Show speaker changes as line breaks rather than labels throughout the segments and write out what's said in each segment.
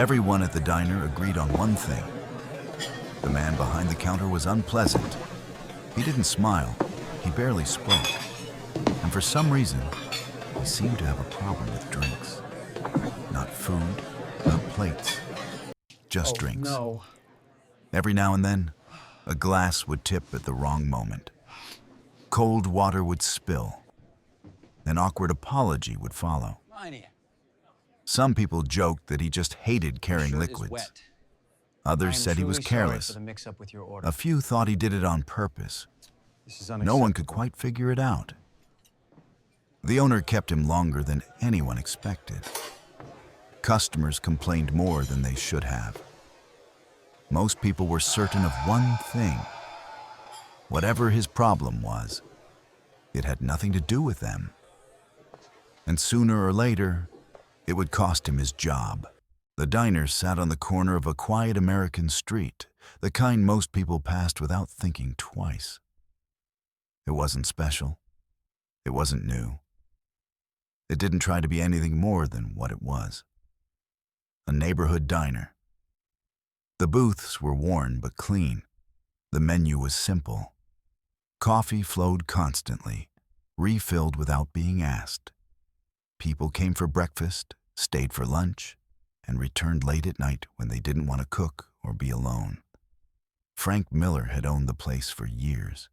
Everyone at the diner agreed on one thing. The man behind the counter was unpleasant. He didn't smile, he barely spoke. And for some reason, he seemed to have a problem with drinks. Not food, not plates, just drinks.
No.
Every now and then, a glass would tip at the wrong moment. Cold water would spill. An awkward apology would follow. Some people joked that he just hated carrying liquids. Others said he was careless. A few thought he did it on purpose. No one could quite figure it out. The owner kept him longer than anyone expected. Customers complained more than they should have. Most people were certain of one thing. Whatever his problem was, it had nothing to do with them. And sooner or later, it would cost him his job. The diner sat on the corner of a quiet American street, the kind most people passed without thinking twice. It wasn't special. It wasn't new. It didn't try to be anything more than what it was. A neighborhood diner. The booths were worn but clean. The menu was simple. Coffee flowed constantly, refilled without being asked. People came for breakfast, stayed for lunch, and returned late at night when they didn't want to cook or be alone. Frank Miller had owned the place for years.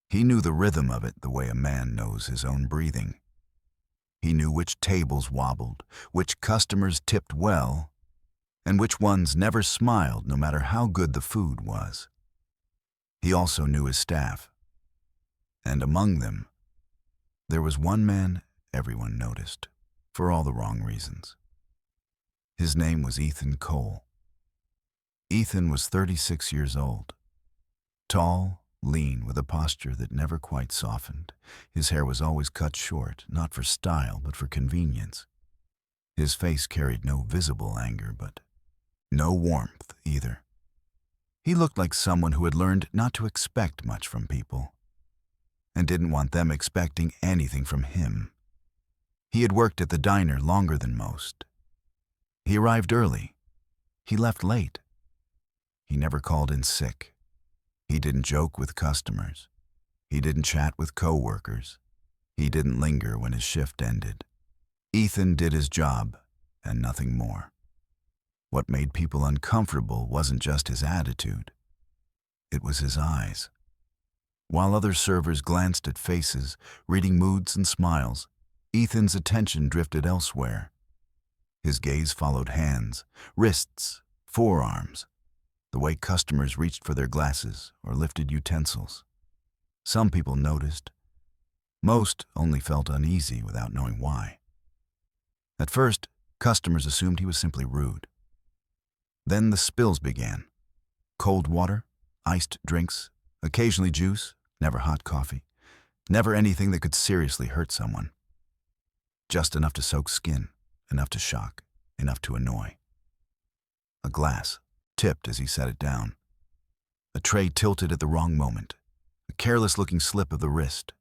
He knew the rhythm of it the way a man knows his own breathing. He knew which tables wobbled, which customers tipped well, and which ones never smiled no matter how good the food was. He also knew his staff. And among them, there was one man everyone noticed, for all the wrong reasons. His name was Ethan Cole. Ethan was 36 years old. Tall, lean, with a posture that never quite softened. His hair was always cut short, not for style, but for convenience. His face carried no visible anger, but no warmth either. He looked like someone who had learned not to expect much from people, and didn't want them expecting anything from him. He had worked at the diner longer than most. He arrived early. He left late. He never called in sick. He didn't joke with customers. He didn't chat with coworkers. He didn't linger when his shift ended. Ethan did his job and nothing more. What made people uncomfortable wasn't just his attitude. It was his eyes. While other servers glanced at faces, reading moods and smiles, Ethan's attention drifted elsewhere. His gaze followed hands, wrists, forearms, the way customers reached for their glasses or lifted utensils. Some people noticed. Most only felt uneasy without knowing why. At first, customers assumed he was simply rude. Then the spills began. Cold water, iced drinks, occasionally juice, never hot coffee, never anything that could seriously hurt someone. Just enough to soak skin, enough to shock, enough to annoy. A glass tipped as he set it down. A tray tilted at the wrong moment. A careless-looking slip of the wrist.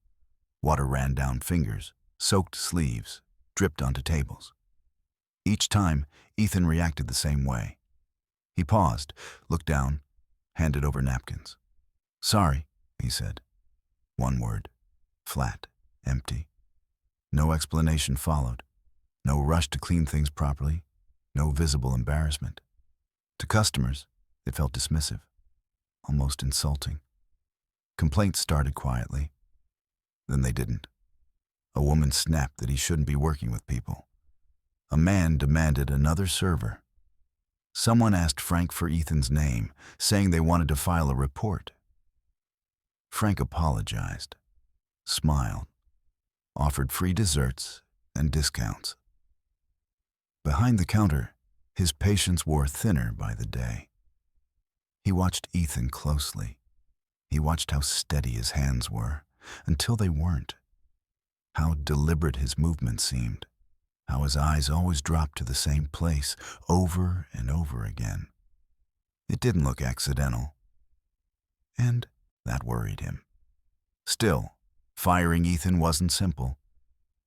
Water ran down fingers, soaked sleeves, dripped onto tables. Each time, Ethan reacted the same way. He paused, looked down, handed over napkins. "Sorry," he said. One word. Flat. Empty. No explanation followed. No rush to clean things properly. No visible embarrassment. To customers, it felt dismissive, almost insulting. Complaints started quietly. Then they didn't. A woman snapped that he shouldn't be working with people. A man demanded another server. Someone asked Frank for Ethan's name, saying they wanted to file a report. Frank apologized, smiled, offered free desserts and discounts. Behind the counter, his patience wore thinner by the day. He watched Ethan closely. He watched how steady his hands were, until they weren't. How deliberate his movements seemed. How his eyes always dropped to the same place, over and over again. It didn't look accidental. And that worried him. Still, firing Ethan wasn't simple.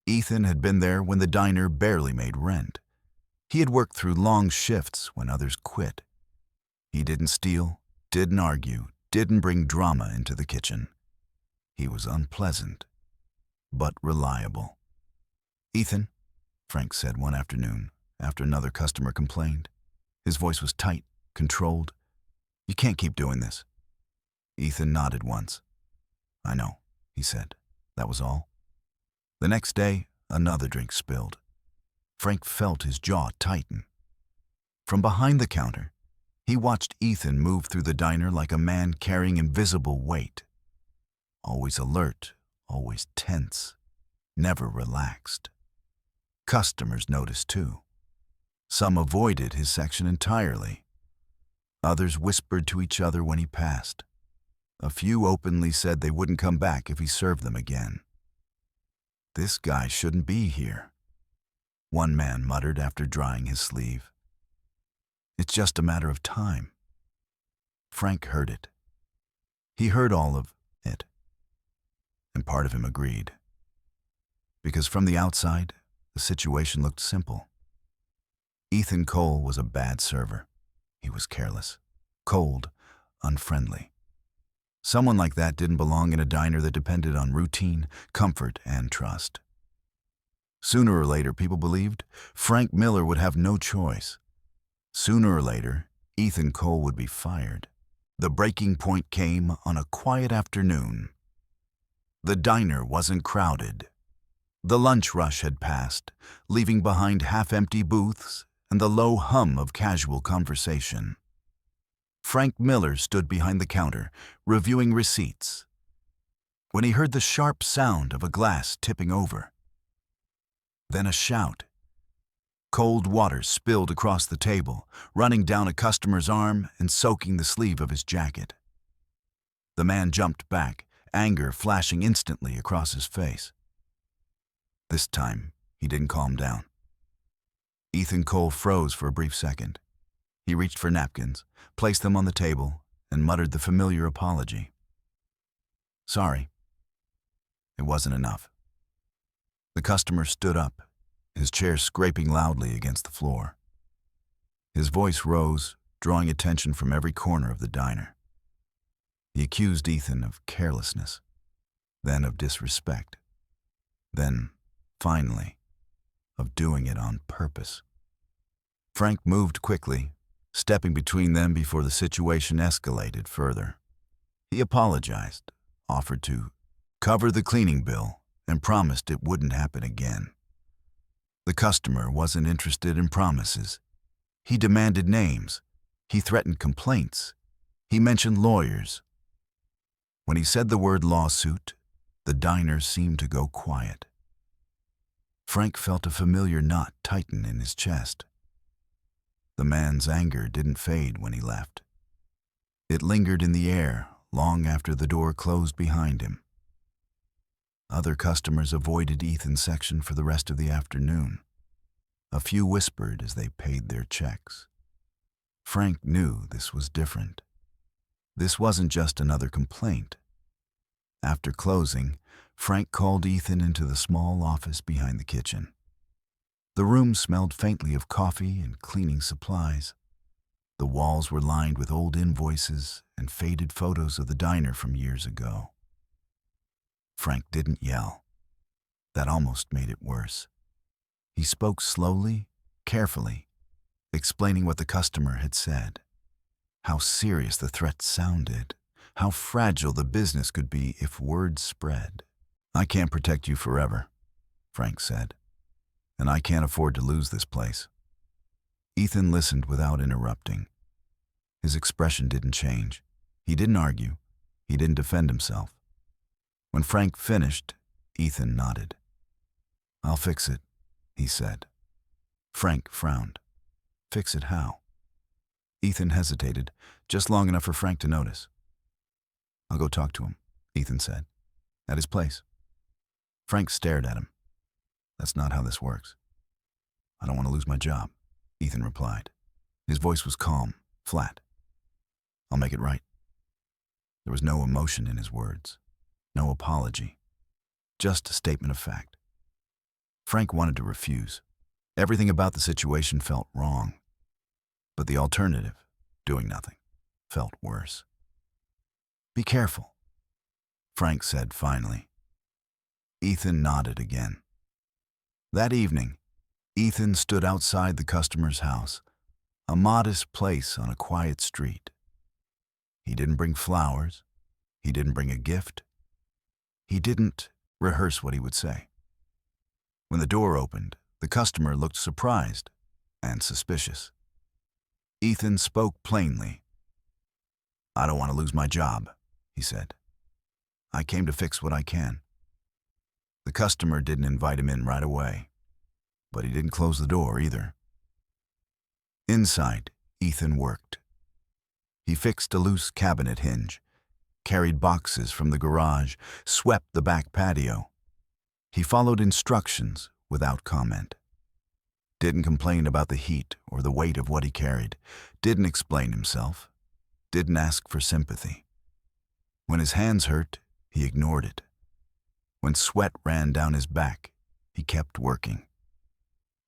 Ethan had been there when the diner barely made rent. He had worked through long shifts when others quit. He didn't steal, didn't argue, didn't bring drama into the kitchen. He was unpleasant, but reliable. "Ethan," Frank said one afternoon, after another customer complained. His voice was tight, controlled. "You can't keep doing this." Ethan nodded once. "I know," he said. That was all. The next day, another drink spilled. Frank felt his jaw tighten. From behind the counter, he watched Ethan move through the diner like a man carrying invisible weight. Always alert, always tense, never relaxed. Customers noticed too. Some avoided his section entirely. Others whispered to each other when he passed. A few openly said they wouldn't come back if he served them again. "This guy shouldn't be here," one man muttered after drying his sleeve. "It's just a matter of time." Frank heard it. He heard all of it. And part of him agreed. Because from the outside, the situation looked simple. Ethan Cole was a bad server. He was careless, cold, unfriendly. Someone like that didn't belong in a diner that depended on routine, comfort, and trust. Sooner or later, people believed, Frank Miller would have no choice. Sooner or later, Ethan Cole would be fired. The breaking point came on a quiet afternoon. The diner wasn't crowded. The lunch rush had passed, leaving behind half-empty booths and the low hum of casual conversation. Frank Miller stood behind the counter, reviewing receipts, when he heard the sharp sound of a glass tipping over. Then a shout. Cold water spilled across the table, running down a customer's arm and soaking the sleeve of his jacket. The man jumped back, anger flashing instantly across his face. This time, he didn't calm down. Ethan Cole froze for a brief second. He reached for napkins, placed them on the table, and muttered the familiar apology. "Sorry." It wasn't enough. The customer stood up, his chair scraping loudly against the floor. His voice rose, drawing attention from every corner of the diner. He accused Ethan of carelessness, then of disrespect, then, finally, of doing it on purpose. Frank moved quickly, stepping between them before the situation escalated further. He apologized, offered to cover the cleaning bill, and promised it wouldn't happen again. The customer wasn't interested in promises. He demanded names. He threatened complaints. He mentioned lawyers. When he said the word lawsuit, the diner seemed to go quiet. Frank felt a familiar knot tighten in his chest. The man's anger didn't fade when he left. It lingered in the air long after the door closed behind him. Other customers avoided Ethan's section for the rest of the afternoon. A few whispered as they paid their checks. Frank knew this was different. This wasn't just another complaint. After closing, Frank called Ethan into the small office behind the kitchen. The room smelled faintly of coffee and cleaning supplies. The walls were lined with old invoices and faded photos of the diner from years ago. Frank didn't yell. That almost made it worse. He spoke slowly, carefully, explaining what the customer had said, how serious the threat sounded, how fragile the business could be if word spread. "I can't protect you forever," Frank said, "and I can't afford to lose this place." Ethan listened without interrupting. His expression didn't change. He didn't argue. He didn't defend himself. When Frank finished, Ethan nodded. "I'll fix it," he said. Frank frowned. "Fix it how?" Ethan hesitated, just long enough for Frank to notice. "I'll go talk to him," Ethan said. "At his place." Frank stared at him. "That's not how this works." "I don't want to lose my job," Ethan replied. His voice was calm, flat. "I'll make it right." There was no emotion in his words, no apology, just a statement of fact. Frank wanted to refuse. Everything about the situation felt wrong, but the alternative, doing nothing, felt worse. "Be careful," Frank said finally. Ethan nodded again. That evening, Ethan stood outside the customer's house, a modest place on a quiet street. He didn't bring flowers. He didn't bring a gift. He didn't rehearse what he would say. When the door opened, the customer looked surprised and suspicious. Ethan spoke plainly. "I don't want to lose my job," he said. "I came to fix what I can." The customer didn't invite him in right away, but he didn't close the door either. Inside, Ethan worked. He fixed a loose cabinet hinge, carried boxes from the garage, swept the back patio. He followed instructions without comment. Didn't complain about the heat or the weight of what he carried. Didn't explain himself. Didn't ask for sympathy. When his hands hurt, he ignored it. When sweat ran down his back, he kept working.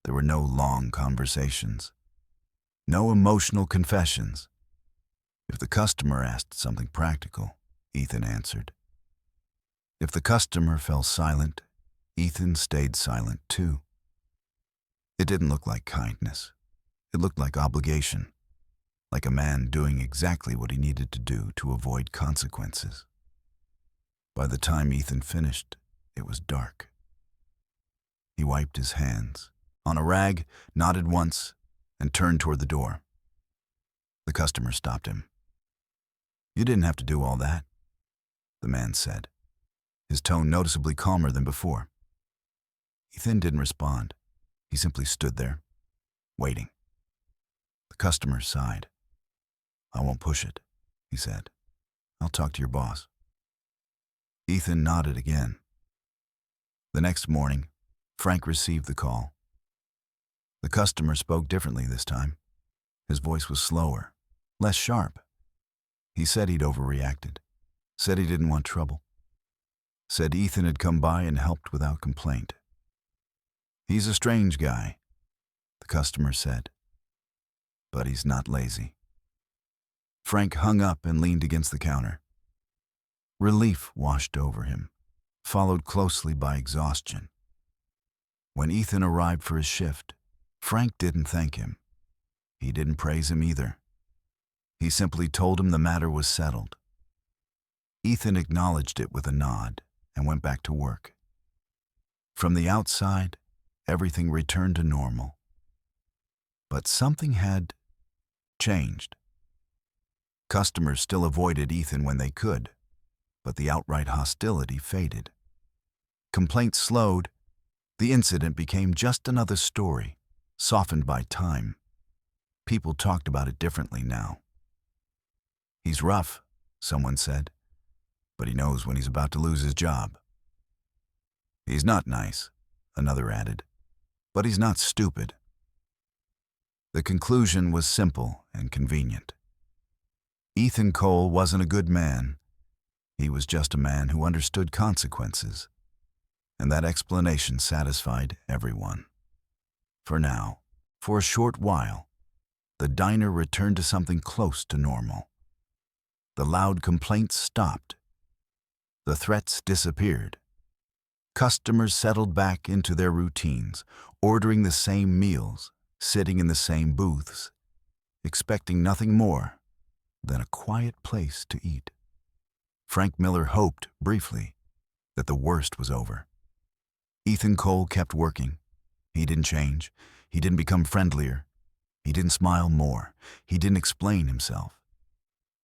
There were no long conversations. No emotional confessions. If the customer asked something practical, Ethan answered. If the customer fell silent, Ethan stayed silent too. It didn't look like kindness. It looked like obligation, like a man doing exactly what he needed to do to avoid consequences. By the time Ethan finished, it was dark. He wiped his hands on a rag, nodded once, and turned toward the door. The customer stopped him. "You didn't have to do all that," the man said, his tone noticeably calmer than before. Ethan didn't respond. He simply stood there, waiting. The customer sighed. "I won't push it," he said. "I'll talk to your boss." Ethan nodded again. The next morning, Frank received the call. The customer spoke differently this time. His voice was slower, less sharp. He said he'd overreacted, said he didn't want trouble, said Ethan had come by and helped without complaint. "He's a strange guy," the customer said, "but he's not lazy." Frank hung up and leaned against the counter. Relief washed over him, followed closely by exhaustion. When Ethan arrived for his shift, Frank didn't thank him. He didn't praise him either. He simply told him the matter was settled. Ethan acknowledged it with a nod and went back to work. From the outside, everything returned to normal. But something had changed. Customers still avoided Ethan when they could, but the outright hostility faded. Complaints slowed. The incident became just another story, softened by time. People talked about it differently now. "He's rough," someone said, "but he knows when he's about to lose his job." "He's not nice," another added, "but he's not stupid." The conclusion was simple and convenient. Ethan Cole wasn't a good man. He was just a man who understood consequences, and that explanation satisfied everyone. For now, for a short while, the diner returned to something close to normal. The loud complaints stopped. The threats disappeared. Customers settled back into their routines, ordering the same meals, sitting in the same booths, expecting nothing more than a quiet place to eat. Frank Miller hoped, briefly, that the worst was over. Ethan Cole kept working. He didn't change. He didn't become friendlier. He didn't smile more. He didn't explain himself.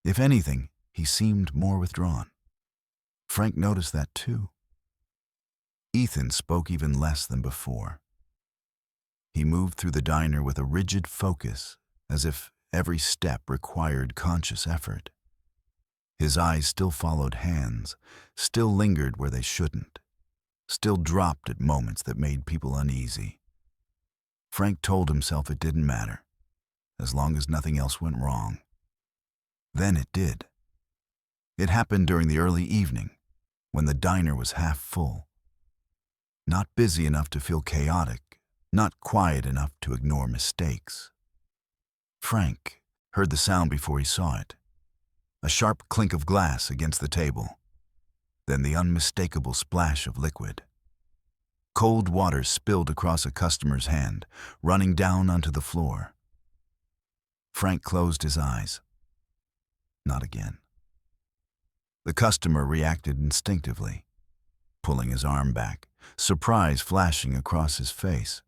If anything, he seemed more withdrawn. Frank noticed that too. Ethan spoke even less than before. He moved through the diner with a rigid focus, as if every step required conscious effort. His eyes still followed hands, still lingered where they shouldn't, still dropped at moments that made people uneasy. Frank told himself it didn't matter, as long as nothing else went wrong. Then it did. It happened during the early evening, when the diner was half full. Not busy enough to feel chaotic, not quiet enough to ignore mistakes. Frank heard the sound before he saw it. A sharp clink of glass against the table, then the unmistakable splash of liquid. Cold water spilled across a customer's hand, running down onto the floor. Frank closed his eyes. Not again. The customer reacted instinctively, pulling his arm back, surprise flashing across his face.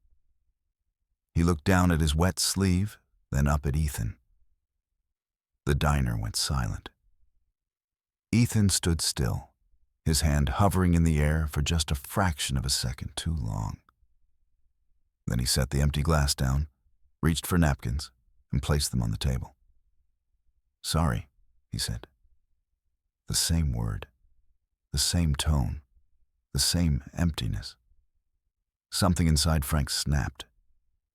He looked down at his wet sleeve, then up at Ethan. The diner went silent. Ethan stood still, his hand hovering in the air for just a fraction of a second too long. Then he set the empty glass down, reached for napkins, and placed them on the table. "Sorry," he said. The same word, the same tone, the same emptiness. Something inside Frank snapped.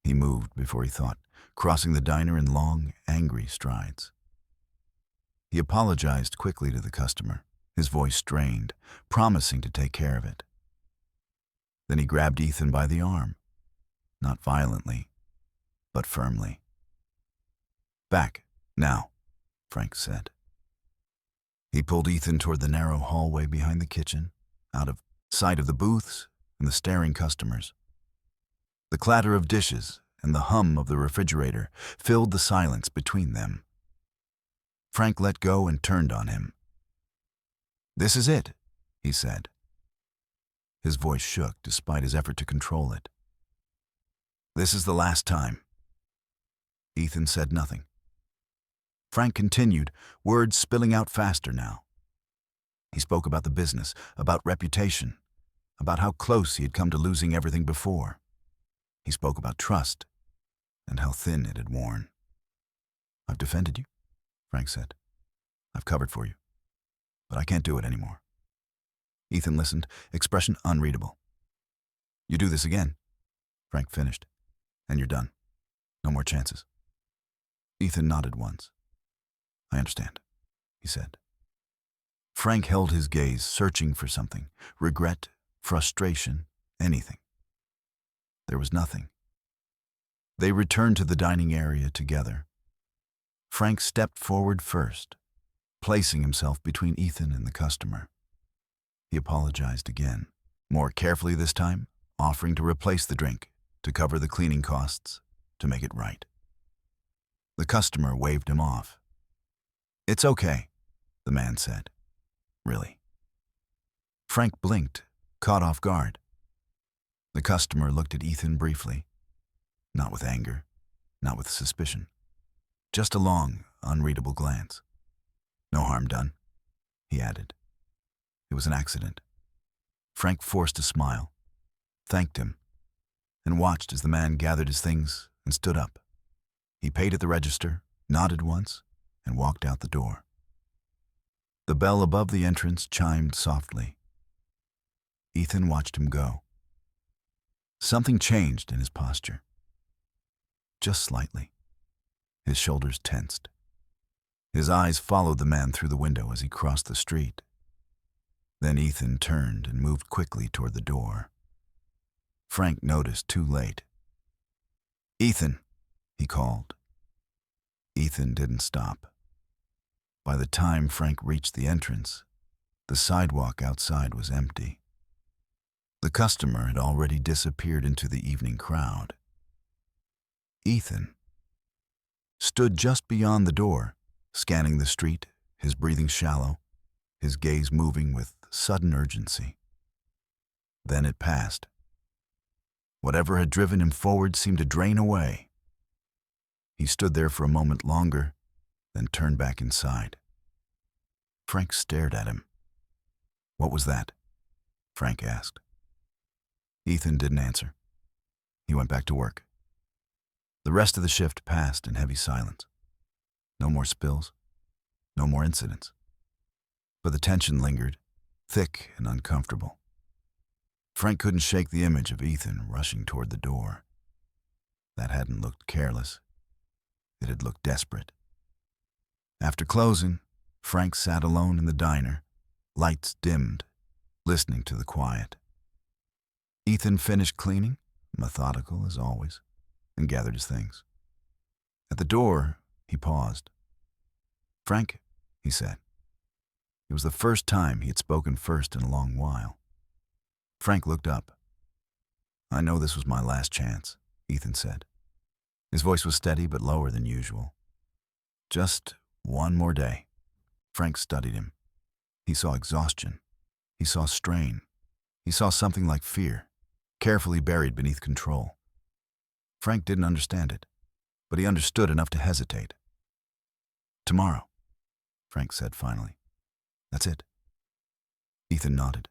He moved before he thought, crossing the diner in long, angry strides. He apologized quickly to the customer, his voice strained, promising to take care of it. Then he grabbed Ethan by the arm, not violently, but firmly. "Back, now," Frank said. He pulled Ethan toward the narrow hallway behind the kitchen, out of sight of the booths and the staring customers. The clatter of dishes and the hum of the refrigerator filled the silence between them. Frank let go and turned on him. "This is it," he said. His voice shook despite his effort to control it. "This is the last time." Ethan said nothing. Frank continued, words spilling out faster now. He spoke about the business, about reputation, about how close he had come to losing everything before. He spoke about trust and how thin it had worn. "I've defended you," Frank said. "I've covered for you. But I can't do it anymore." Ethan listened, expression unreadable. "You do this again," Frank finished, "and you're done. No more chances." Ethan nodded once. "I understand," he said. Frank held his gaze, searching for something, regret, frustration, anything. There was nothing. They returned to the dining area together. Frank stepped forward first, placing himself between Ethan and the customer. He apologized again, more carefully this time, offering to replace the drink, to cover the cleaning costs, to make it right. The customer waved him off. "It's okay," the man said. "Really?" Frank blinked, caught off guard. The customer looked at Ethan briefly, not with anger, not with suspicion, just a long, unreadable glance. "No harm done," he added. "It was an accident." Frank forced a smile, thanked him, and watched as the man gathered his things and stood up. He paid at the register, nodded once, and walked out the door. The bell above the entrance chimed softly. Ethan watched him go. Something changed in his posture. Just slightly. His shoulders tensed. His eyes followed the man through the window as he crossed the street. Then Ethan turned and moved quickly toward the door. Frank noticed too late. "Ethan," he called. Ethan didn't stop. By the time Frank reached the entrance, the sidewalk outside was empty. The customer had already disappeared into the evening crowd. Ethan stood just beyond the door, scanning the street, his breathing shallow, his gaze moving with sudden urgency. Then it passed. Whatever had driven him forward seemed to drain away. He stood there for a moment longer, then turned back inside. Frank stared at him. "What was that?" Frank asked. Ethan didn't answer. He went back to work. The rest of the shift passed in heavy silence. No more spills, no more incidents. But the tension lingered, thick and uncomfortable. Frank couldn't shake the image of Ethan rushing toward the door. That hadn't looked careless. It had looked desperate. After closing, Frank sat alone in the diner, lights dimmed, listening to the quiet. Ethan finished cleaning, methodical as always, and gathered his things. At the door, he paused. "Frank," he said. It was the first time he had spoken first in a long while. Frank looked up. "I know this was my last chance," Ethan said. His voice was steady but lower than usual. "Just one more day." Frank studied him. He saw exhaustion. He saw strain. He saw something like fear, carefully buried beneath control. Frank didn't understand it, but he understood enough to hesitate. "Tomorrow," Frank said finally. "That's it." Ethan nodded.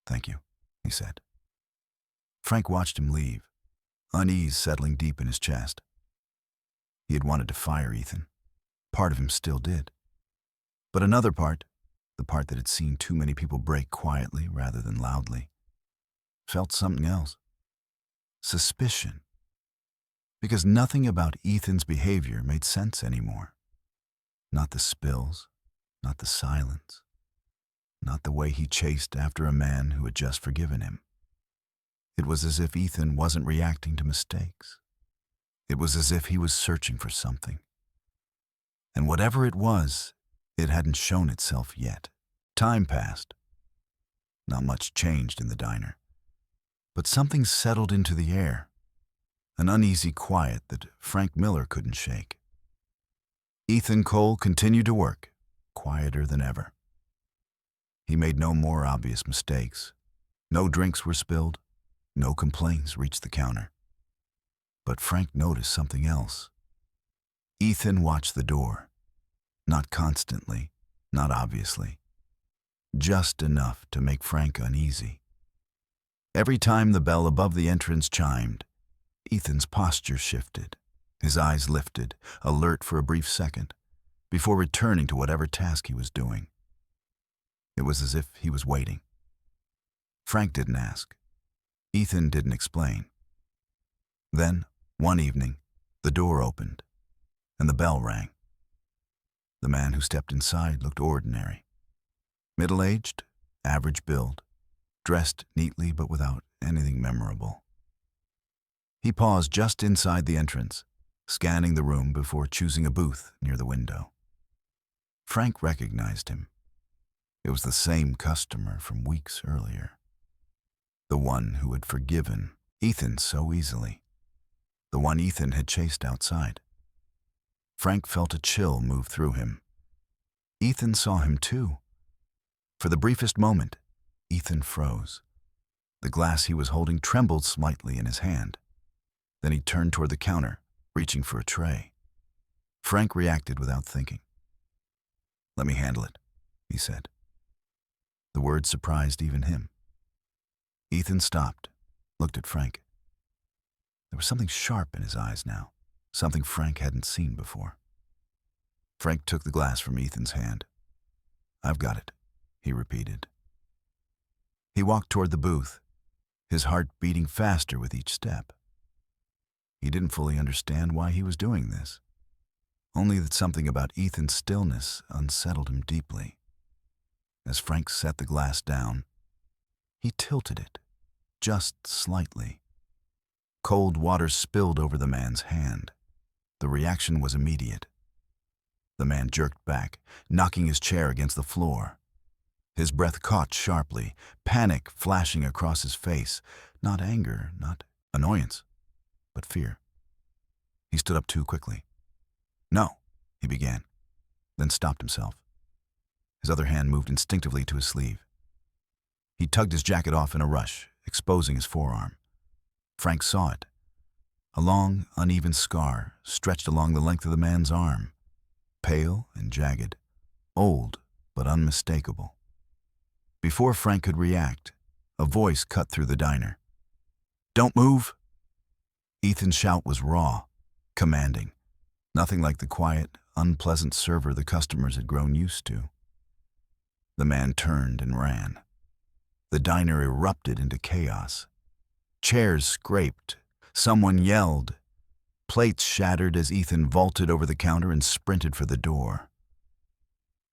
"Thank you," he said. Frank watched him leave, unease settling deep in his chest. He had wanted to fire Ethan. Part of him still did. But another part, the part that had seen too many people break quietly rather than loudly, felt something else. Suspicion. Because nothing about Ethan's behavior made sense anymore. Not the spills, not the silence, not the way he chased after a man who had just forgiven him. It was as if Ethan wasn't reacting to mistakes. It was as if he was searching for something. And whatever it was, it hadn't shown itself yet. Time passed. Not much changed in the diner. But something settled into the air. An uneasy quiet that Frank Miller couldn't shake. Ethan Cole continued to work, quieter than ever. He made no more obvious mistakes. No drinks were spilled. No complaints reached the counter. But Frank noticed something else. Ethan watched the door. Not constantly, not obviously. Just enough to make Frank uneasy. Every time the bell above the entrance chimed, Ethan's posture shifted. His eyes lifted, alert for a brief second, before returning to whatever task he was doing. It was as if he was waiting. Frank didn't ask. Ethan didn't explain. Then, one evening, the door opened, and the bell rang. The man who stepped inside looked ordinary. Middle-aged, average build, dressed neatly but without anything memorable. He paused just inside the entrance, scanning the room before choosing a booth near the window. Frank recognized him. It was the same customer from weeks earlier. The one who had forgiven Ethan so easily. The one Ethan had chased outside. Frank felt a chill move through him. Ethan saw him too. For the briefest moment, Ethan froze. The glass he was holding trembled slightly in his hand. Then he turned toward the counter, reaching for a tray. Frank reacted without thinking. "Let me handle it," he said. The word surprised even him. Ethan stopped, looked at Frank. There was something sharp in his eyes now, something Frank hadn't seen before. Frank took the glass from Ethan's hand. "I've got it," he repeated. He walked toward the booth, his heart beating faster with each step. He didn't fully understand why he was doing this, only that something about Ethan's stillness unsettled him deeply. As Frank set the glass down, he tilted it, just slightly. Cold water spilled over the man's hand. The reaction was immediate. The man jerked back, knocking his chair against the floor. His breath caught sharply, panic flashing across his face. Not anger, not annoyance, but fear. He stood up too quickly. "No," he began, then stopped himself. His other hand moved instinctively to his sleeve. He tugged his jacket off in a rush, exposing his forearm. Frank saw it. A long, uneven scar stretched along the length of the man's arm. Pale and jagged, old but unmistakable. Before Frank could react, a voice cut through the diner. "Don't move!" Ethan's shout was raw, commanding, nothing like the quiet, unpleasant server the customers had grown used to. The man turned and ran. The diner erupted into chaos. Chairs scraped. Someone yelled. Plates shattered as Ethan vaulted over the counter and sprinted for the door.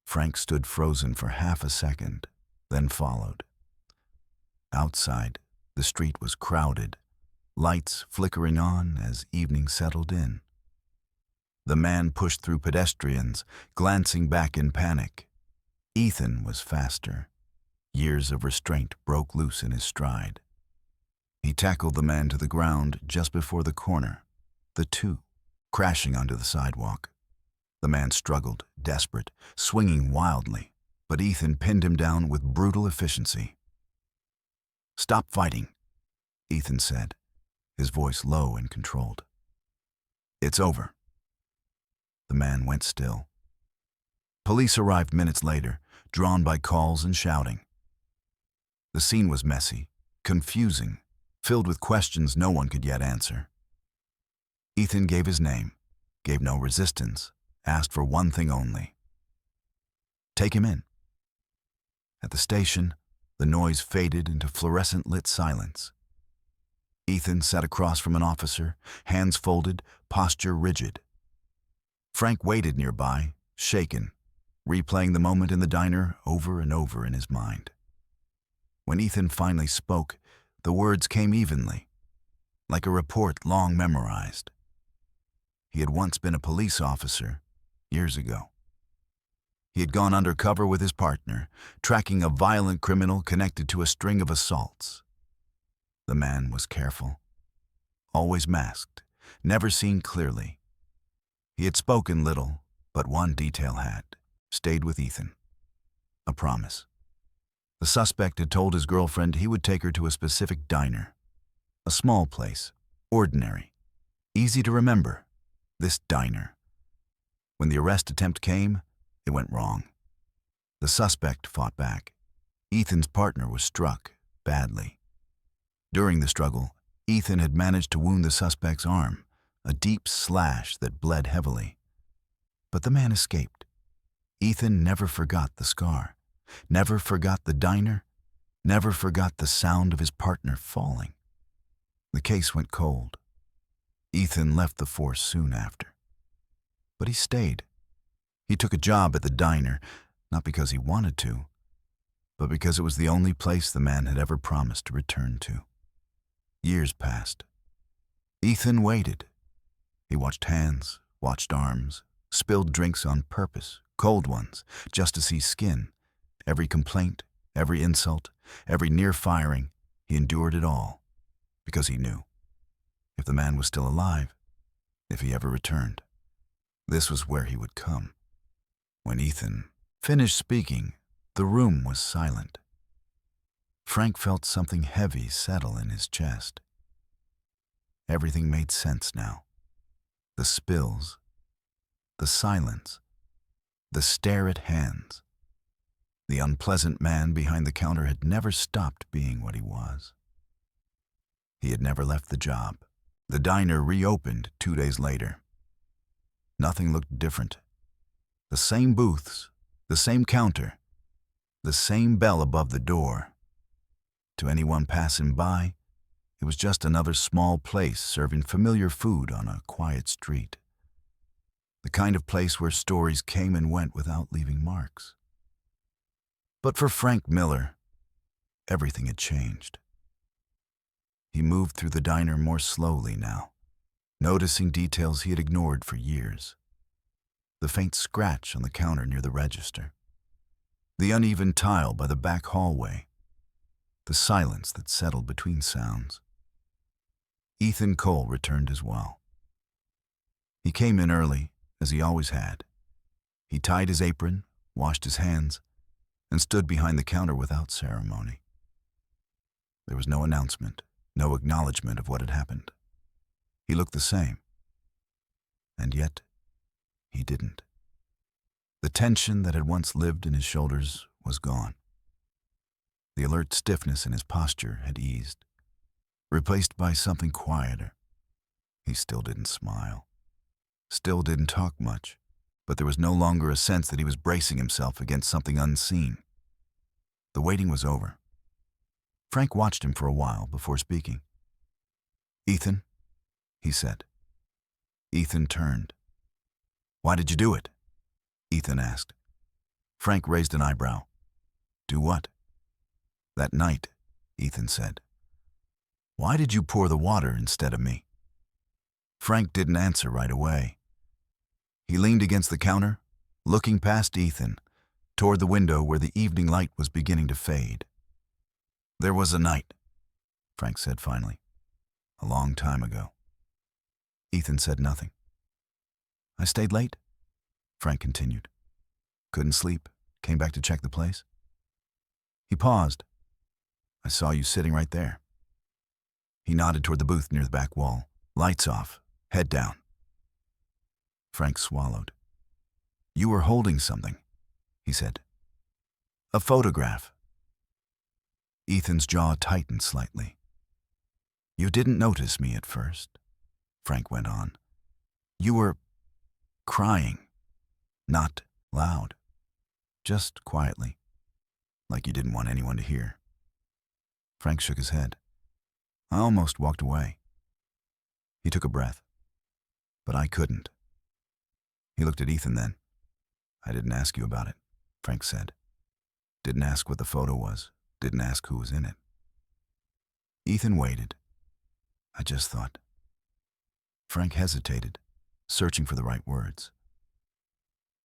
Frank stood frozen for half a second, then followed. Outside, the street was crowded. lights flickering on as evening settled in. The man pushed through pedestrians, glancing back in panic. Ethan was faster. Years of restraint broke loose in his stride. He tackled the man to the ground just before the corner, the two crashing onto the sidewalk. The man struggled, desperate, swinging wildly, but Ethan pinned him down with brutal efficiency. "Stop fighting," Ethan said, his voice low and controlled. "It's over." The man went still. Police arrived minutes later, drawn by calls and shouting. The scene was messy, confusing, filled with questions no one could yet answer. Ethan gave his name, gave no resistance, asked for one thing only: "Take him in." At the station, the noise faded into fluorescent-lit silence. Ethan sat across from an officer, hands folded, posture rigid. Frank waited nearby, shaken, replaying the moment in the diner over and over in his mind. When Ethan finally spoke, the words came evenly, like a report long memorized. He had once been a police officer, years ago. He had gone undercover with his partner, tracking a violent criminal connected to a string of assaults. The man was careful, always masked, never seen clearly. He had spoken little, but one detail had stayed with Ethan: a promise. The suspect had told his girlfriend he would take her to a specific diner, a small place, ordinary, easy to remember, this diner. When the arrest attempt came, it went wrong. The suspect fought back. Ethan's partner was struck badly. During the struggle, Ethan had managed to wound the suspect's arm, a deep slash that bled heavily. But the man escaped. Ethan never forgot the scar, never forgot the diner, never forgot the sound of his partner falling. The case went cold. Ethan left the force soon after. But he stayed. He took a job at the diner, not because he wanted to, but because it was the only place the man had ever promised to return to. Years passed. Ethan waited. He watched hands, watched arms, spilled drinks on purpose, cold ones, just to see skin. Every complaint, every insult, every near firing, he endured it all, because he knew. If the man was still alive, if he ever returned, this was where he would come. When Ethan finished speaking, the room was silent. Frank felt something heavy settle in his chest. Everything made sense now. The spills, the silence, the stare at hands. The unpleasant man behind the counter had never stopped being what he was. He had never left the job. The diner reopened 2 days later. Nothing looked different. The same booths, the same counter, the same bell above the door. To anyone passing by, it was just another small place serving familiar food on a quiet street. The kind of place where stories came and went without leaving marks. But for Frank Miller, everything had changed. He moved through the diner more slowly now, noticing details he had ignored for years. The faint scratch on the counter near the register, the uneven tile by the back hallway, the silence that settled between sounds. Ethan Cole returned as well. He came in early, as he always had. He tied his apron, washed his hands, and stood behind the counter without ceremony. There was no announcement, no acknowledgement of what had happened. He looked the same. And yet, he didn't. The tension that had once lived in his shoulders was gone. The alert stiffness in his posture had eased, replaced by something quieter. He still didn't smile, still didn't talk much, but there was no longer a sense that he was bracing himself against something unseen. The waiting was over. Frank watched him for a while before speaking. "Ethan," he said. Ethan turned. "Why did you do it?" Ethan asked. Frank raised an eyebrow. "Do what?" "That night," Ethan said. Why did you pour the water instead of me? Frank didn't answer right away. He leaned against the counter, looking past Ethan, toward the window where the evening light was beginning to fade. There was a night, Frank said finally, a long time ago. Ethan said nothing. I stayed late, Frank continued. Couldn't sleep, came back to check the place. He paused. I saw you sitting right there. He nodded toward the booth near the back wall, lights off, head down. Frank swallowed. You were holding something, he said. A photograph. Ethan's jaw tightened slightly. You didn't notice me at first, Frank went on. You were crying, not loud, just quietly, like you didn't want anyone to hear. Frank shook his head. I almost walked away. He took a breath, but I couldn't. He looked at Ethan then. I didn't ask you about it, Frank said. Didn't ask what the photo was, didn't ask who was in it. Ethan waited. I just thought. Frank hesitated, searching for the right words.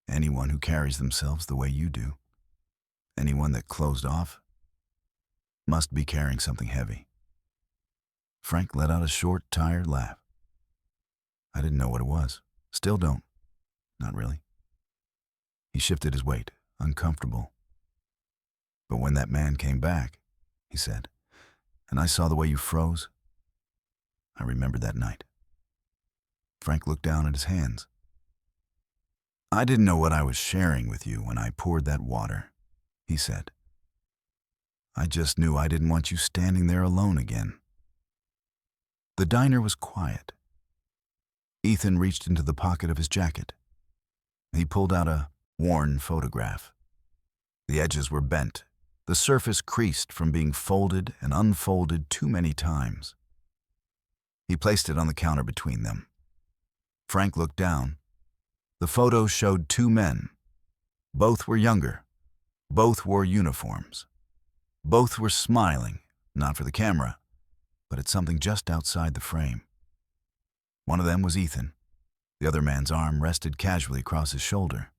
Anyone who carries themselves the way you do, anyone that closed off, must be carrying something heavy. Frank let out a short, tired laugh. I didn't know what it was. Still don't. Not really. He shifted his weight, uncomfortable. But when that man came back, he said, and I saw the way you froze, I remembered that night. Frank looked down at his hands. I didn't know what I was sharing with you when I poured that water, he said. I just knew I didn't want you standing there alone again. The diner was quiet. Ethan reached into the pocket of his jacket. He pulled out a worn photograph. The edges were bent, the surface creased from being folded and unfolded too many times. He placed it on the counter between them. Frank looked down. The photo showed two men. Both were younger. Both wore uniforms. Both were smiling, not for the camera, but at something just outside the frame. One of them was Ethan. The other man's arm rested casually across his shoulder.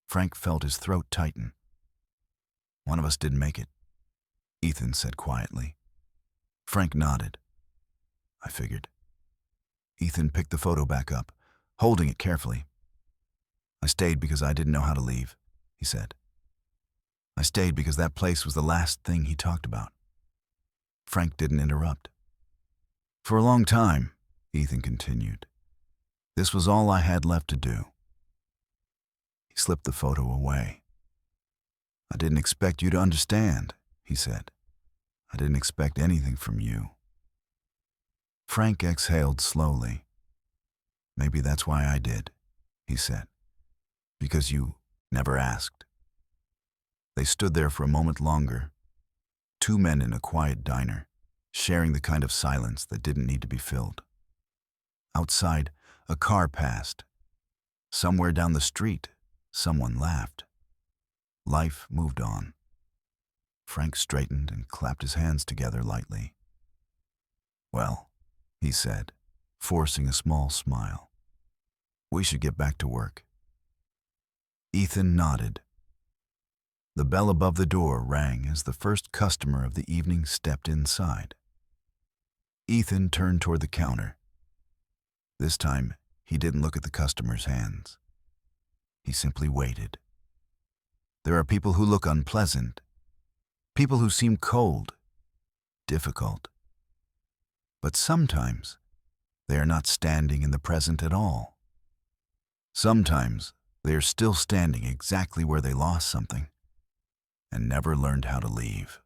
Frank felt his throat tighten. One of us didn't make it, Ethan said quietly. Frank nodded. I figured. Ethan picked the photo back up, holding it carefully. I stayed because I didn't know how to leave, he said. I stayed because that place was the last thing he talked about. Frank didn't interrupt. For a long time, Ethan continued, this was all I had left to do. He slipped the photo away. I didn't expect you to understand, he said. I didn't expect anything from you. Frank exhaled slowly. Maybe that's why I did, he said. Because you never asked. They stood there for a moment longer, two men in a quiet diner, sharing the kind of silence that didn't need to be filled. Outside, a car passed. Somewhere down the street, someone laughed. Life moved on. Frank straightened and clapped his hands together lightly. Well, he said, forcing a small smile. We should get back to work. Ethan nodded. The bell above the door rang as the first customer of the evening stepped inside. Ethan turned toward the counter. This time, he didn't look at the customer's hands. He simply waited. There are people who look unpleasant, people who seem cold, difficult. But sometimes, they are not standing in the present at all. Sometimes, they are still standing exactly where they lost something and never learned how to leave.